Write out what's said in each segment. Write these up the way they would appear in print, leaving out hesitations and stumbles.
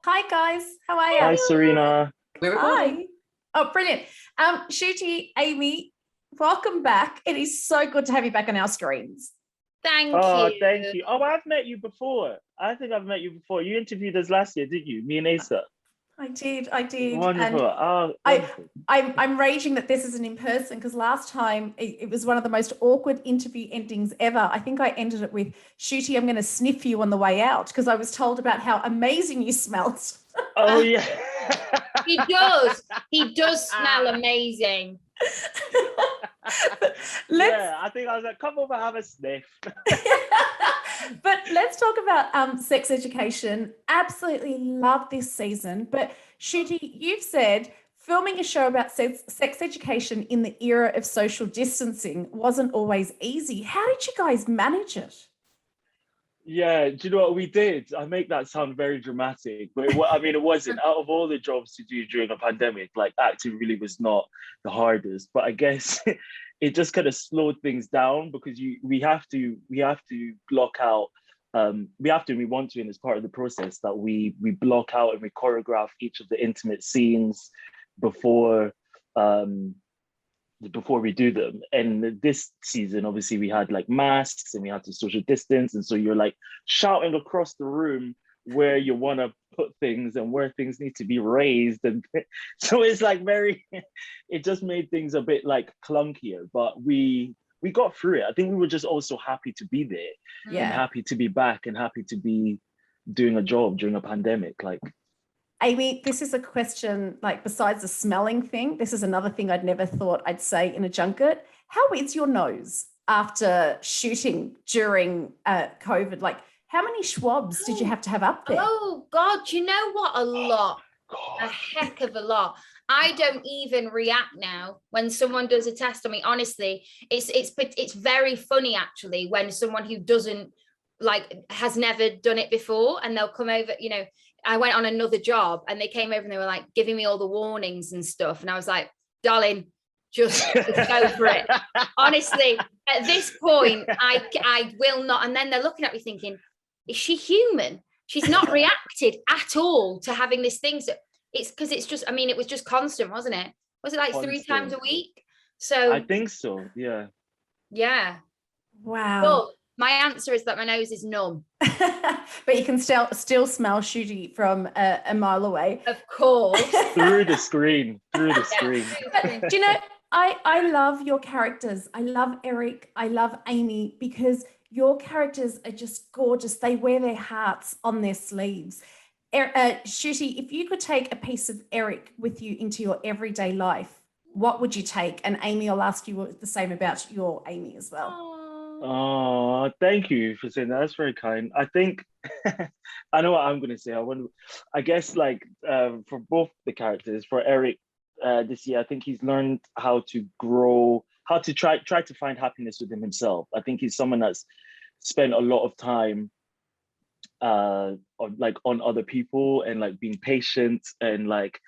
Hi guys, how are Hi, you? Serena. We're recording. Hi. Oh, brilliant. Ncuti, Aimee, welcome back. It is so good to have you back on our screens. Thank Oh, you. thank you. Oh, I've met you before. I think I've met you before. You interviewed us last year, didn't you? Me and Asa. I did. Wonderful. And Oh, wonderful. I'm raging that this isn't in person because last time it was one of the most awkward interview endings ever. I think I ended it with, Ncuti, I'm going to sniff you on the way out because I was told about how amazing you smelt. Oh, yeah. He does. He does smell amazing. Yeah, I think I was like, come over, have a sniff. But let's talk about sex education. Absolutely love this season. But Ncuti, you've said filming a show about sex education in the era of social distancing wasn't always easy. How did you guys manage it? Yeah, do you know what we did? I make that sound very dramatic, but I mean, it wasn't. Out of all the jobs to do during a pandemic, like acting really was not the hardest. But I guess it just kind of slowed things down because we have to block out. We want to, and it's part of the process that we block out and we choreograph each of the intimate scenes before before we do them. And this season, obviously, we had like masks and we had to social distance. And so you're like shouting across the room where you want to put things and where things need to be raised. And so it's like it just made things a bit like clunkier, but we got through it. I think we were just also happy to be there and happy to be back and happy to be doing a job during a pandemic. Like, Aimee, this is a question, like besides the smelling thing, this is another thing I'd never thought I'd say in a junket. How is your nose after shooting during COVID? Like, how many swabs did you have to have up there? Oh, God, you know what? A lot. A heck of a lot. I don't even react now when someone does a test on me. Honestly, it's very funny actually when someone who doesn't has never done it before and they'll come over, I went on another job and they came over and they were like giving me all the warnings and stuff. And I was like, darling, just go for it. Honestly, at this point, I will not. And then they're looking at me thinking, is she human? She's not reacted at all to having this thing. So it's because it's just, it was just constant, wasn't it? Was it like constant. 3 times a week? So I think so. Yeah. Yeah. Wow. Well, my answer is that my nose is numb. But you can still smell Ncuti from a mile away. Of course. Through the screen. But, do you know, I love your characters. I love Eric. I love Aimee because your characters are just gorgeous. They wear their hearts on their sleeves. Ncuti, if you could take a piece of Eric with you into your everyday life, what would you take? And Aimee, I'll ask you the same about your Aimee as well. Oh, thank you for saying that. That's very kind. I think I know what I'm going to say. I guess like for both the characters, for Eric this year, I think he's learned how to grow, how to try to find happiness within himself. I think he's someone that's spent a lot of time on other people and like being patient and like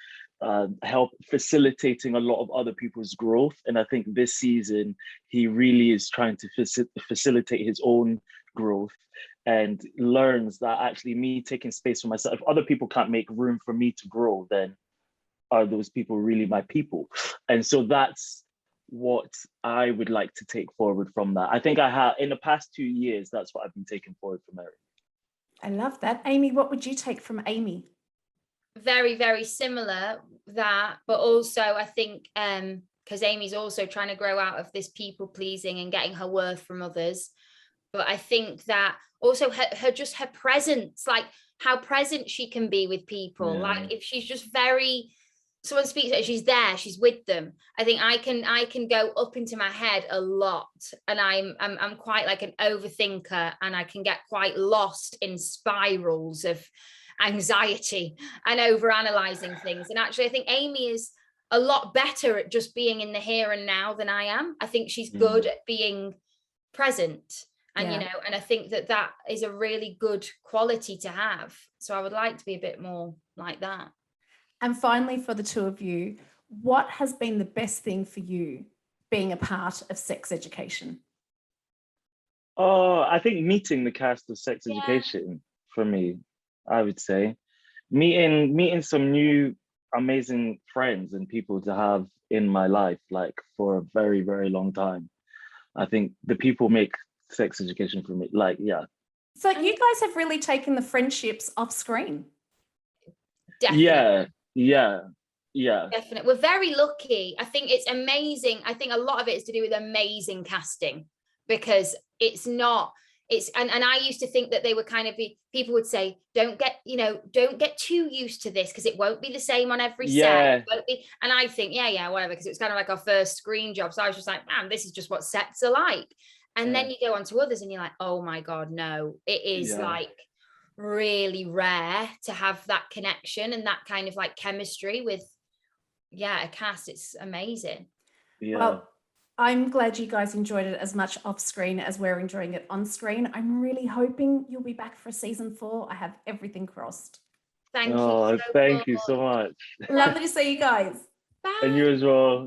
help facilitating a lot of other people's growth. And I think this season he really is trying to facilitate his own growth and learns that actually me taking space for myself, if other people can't make room for me to grow, then are those people really my people? And so that's what I would like to take forward from that. I think I have in the past 2 years, that's what I've been taking forward from Eric. I love that. Aimee, what would you take from Aimee? Very, very similar that, but also I think because Aimee's also trying to grow out of this people pleasing and getting her worth from others. But I think that also her presence, like how present she can be with people. Yeah. Like if she's just someone speaks, she's there, she's with them. I think I can go up into my head a lot, and I'm quite like an overthinker, and I can get quite lost in spirals of anxiety and over analyzing things. And actually I think Aimee is a lot better at just being in the here and now than I am. I think she's good at being present, and and I think that is a really good quality to have. So I would like to be a bit more like that. And finally, for the two of you, what has been the best thing for you being a part of sex education? Oh, I think meeting the cast of sex education for me, I would say. meeting some new amazing friends and people to have in my life, like for a very, very long time. I think the people make sex education for me. Like, yeah. So you guys have really taken the friendships off screen. Definitely. Yeah. Definitely. We're very lucky. I think it's amazing. I think a lot of it is to do with amazing casting, because it's not, and I used to think that they were kind of people would say, don't get too used to this because it won't be the same on every set. It won't be. And I think, yeah, whatever, because it was kind of like our first screen job. So I was just like, man, this is just what sets are like. And then you go on to others and you're like, oh my God, no, it is like really rare to have that connection and that kind of like chemistry with a cast. It's amazing. Well, I'm glad you guys enjoyed it as much off screen as we're enjoying it on screen. I'm really hoping you'll be back for season 4. I have everything crossed. Thank you so thank you so much. Lovely to see you guys. Bye. And you as well.